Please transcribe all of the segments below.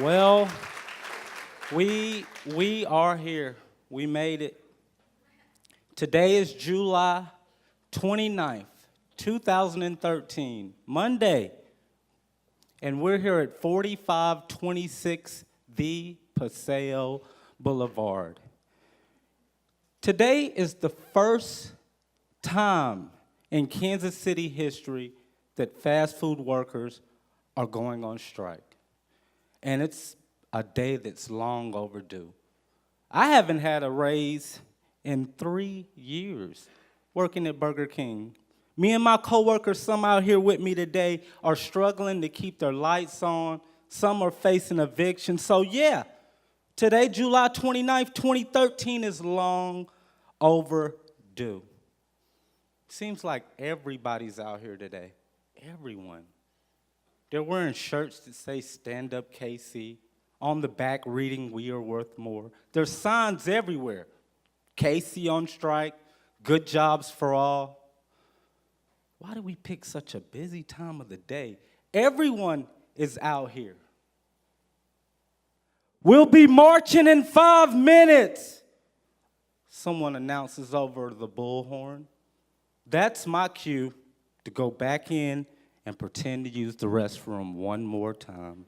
Well, we are here. We made it. Today is July 29th, 2013, Monday. And we're here at 4526 The Paseo Boulevard. Today is the first time in Kansas City history that fast food workers are going on strike. And it's a day that's long overdue. I haven't had a raise in 3 years working at Burger King. Me and my coworkers, some out here with me today, are struggling to keep their lights on. Some are facing eviction. So yeah, today, July 29th, 2013 is long overdue. Seems like everybody's out here today. Everyone. They're wearing shirts that say Stand Up KC. On the back reading We Are Worth More. There's signs everywhere. KC on strike, good jobs for all. Why do we pick such a busy time of the day? Everyone is out here. We'll be marching in 5 minutes. Someone announces over the bullhorn. That's my cue to go back in and pretend to use the restroom one more time.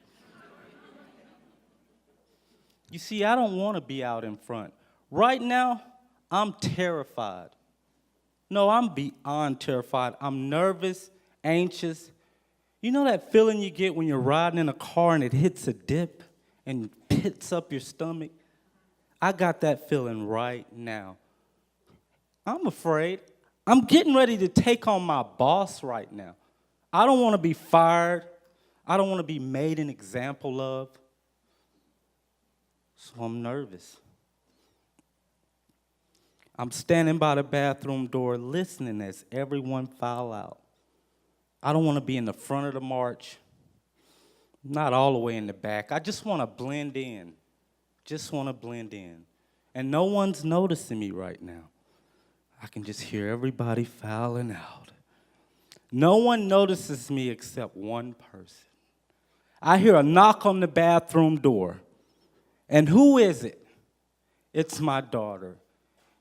You see, I don't want to be out in front. Right now, I'm terrified. No, I'm beyond terrified. I'm nervous, anxious. You know that feeling you get when you're riding in a car and it hits a dip and pits up your stomach? I got that feeling right now. I'm afraid. I'm getting ready to take on my boss right now. I don't want to be fired. I don't want to be made an example of. So I'm nervous. I'm standing by the bathroom door listening as everyone file out. I don't want to be in the front of the march, not all the way in the back. I just want to blend in. Just want to blend in. And no one's noticing me right now. I can just hear everybody filing out. No one notices me except one person. I hear a knock on the bathroom door. And who is it? It's my daughter,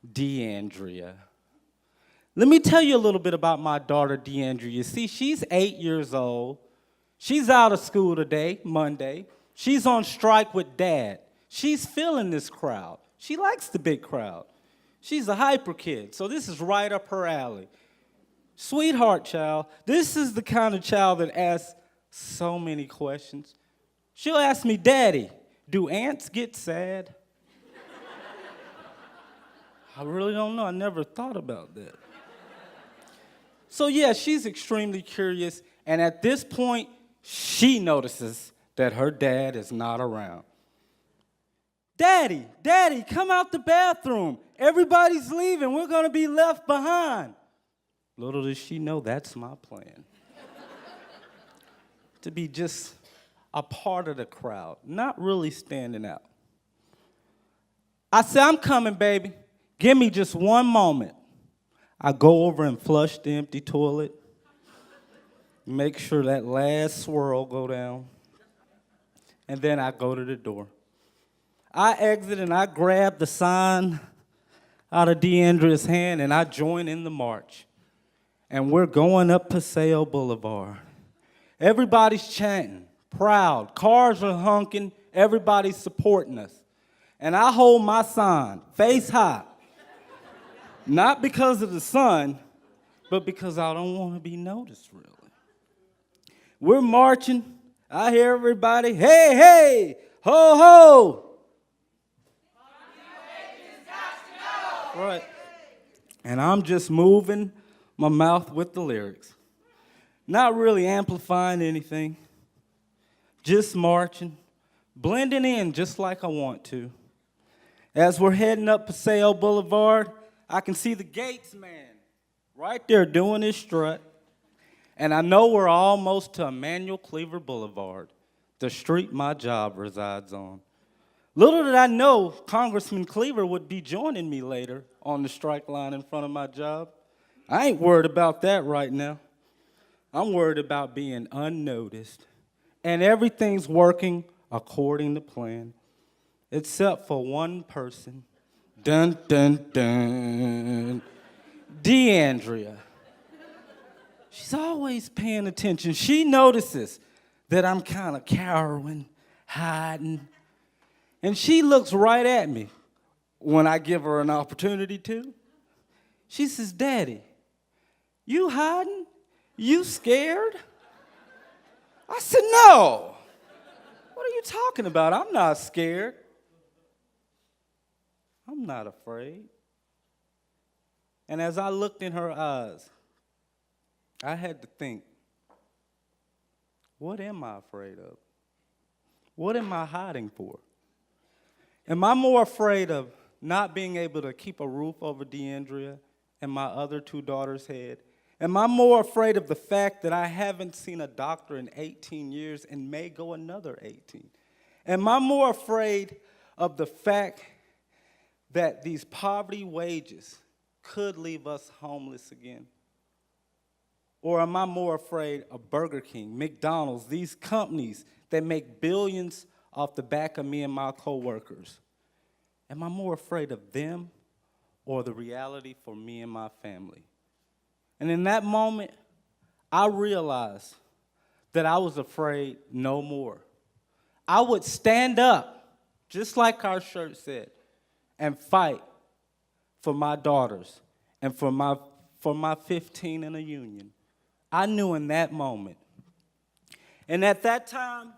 DeAndrea. Let me tell you a little bit about my daughter, DeAndrea. See, she's 8 years old. She's out of school today, Monday. She's on strike with Dad. She's feeling this crowd. She likes the big crowd. She's a hyper kid, so this is right up her alley. Sweetheart child, this is the kind of child that asks so many questions. She'll ask me, Daddy, do ants get sad? I really don't know. I never thought about that. So yeah, she's extremely curious, and at this point, she notices that her dad is not around. Daddy, come out the bathroom. Everybody's leaving. We're going to be left behind. Little does she know that's my plan. To be just a part of the crowd, not really standing out. I say, I'm coming, baby. Give me just one moment. I go over and flush the empty toilet. Make sure that last swirl go down. And then I go to the door. I exit and I grab the sign out of DeAndrea's hand and I join in the march. And we're going up Paseo Boulevard. Everybody's chanting, proud. Cars are honking. Everybody's supporting us. And I hold my sign, face high. Not because of the sun, but because I don't want to be noticed, really. We're marching. I hear everybody, hey, hey, ho, ho. Right. And I'm just moving my mouth with the lyrics. Not really amplifying anything. Just marching, blending in just like I want to. As we're heading up Paseo Boulevard, I can see the Gates man right there doing his strut. And I know we're almost to Emmanuel Cleaver Boulevard, the street my job resides on. Little did I know Congressman Cleaver would be joining me later on the strike line in front of my job. I ain't worried about that right now. I'm worried about being unnoticed. And everything's working according to plan, except for one person. Dun, dun, dun. DeAndrea. She's always paying attention. She notices that I'm kind of cowering, hiding, and she looks right at me when I give her an opportunity to. She says, Daddy, you hiding? You scared? I said, no. What are you talking about? I'm not scared. I'm not afraid. And as I looked in her eyes, I had to think, what am I afraid of? What am I hiding for? Am I more afraid of not being able to keep a roof over DeAndrea and my other two daughters' head? Am I more afraid of the fact that I haven't seen a doctor in 18 years and may go another 18? Am I more afraid of the fact that these poverty wages could leave us homeless again? Or am I more afraid of Burger King, McDonald's, these companies that make billions off the back of me and my coworkers? Am I more afraid of them or the reality for me and my family? And in that moment, I realized that I was afraid no more. I would stand up, just like our shirt said, and fight for my daughters and for my 15 in a union. I knew in that moment. And at that time,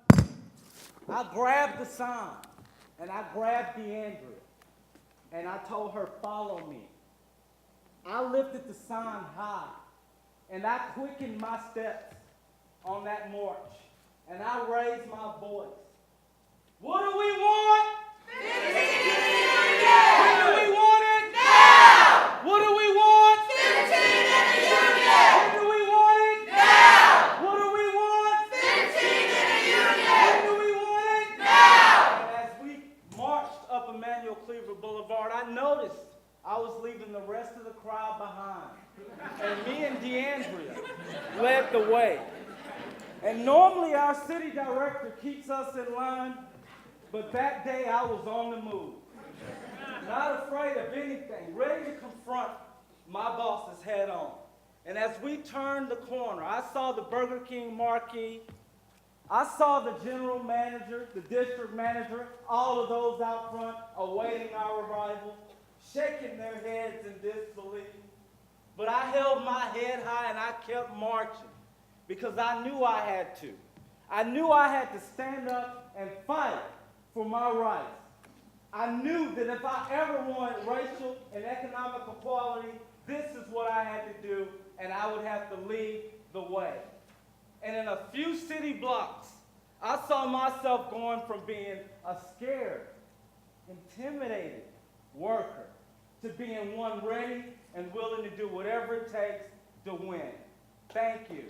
I grabbed the sign, and I grabbed DeAndrea, and I told her, follow me. I lifted the sign high, and I quickened my steps on that march, and I raised my voice. What do we want? 15 union! When do we want it? Now! What do we want? 15 in a union! When do we want it? Now! What do we want? 15 in a union! When do we want it? Now! And as we marched up Emmanuel Cleaver Boulevard, I noticed I was leaving the rest of the crowd behind. And me and DeAndrea led the way. And normally our city director keeps us in line, but that day I was on the move. Not afraid of anything, ready to confront my bosses head on. And as we turned the corner, I saw the Burger King marquee. I saw the general manager, the district manager, all of those out front awaiting our arrival, shaking their heads in disbelief. But I held my head high and I kept marching because I knew I had to. I knew I had to stand up and fight for my rights. I knew that if I ever wanted racial and economic equality, this is what I had to do, and I would have to lead the way. And in a few city blocks, I saw myself going from being a scared, intimidated worker to being one ready and willing to do whatever it takes to win. Thank you.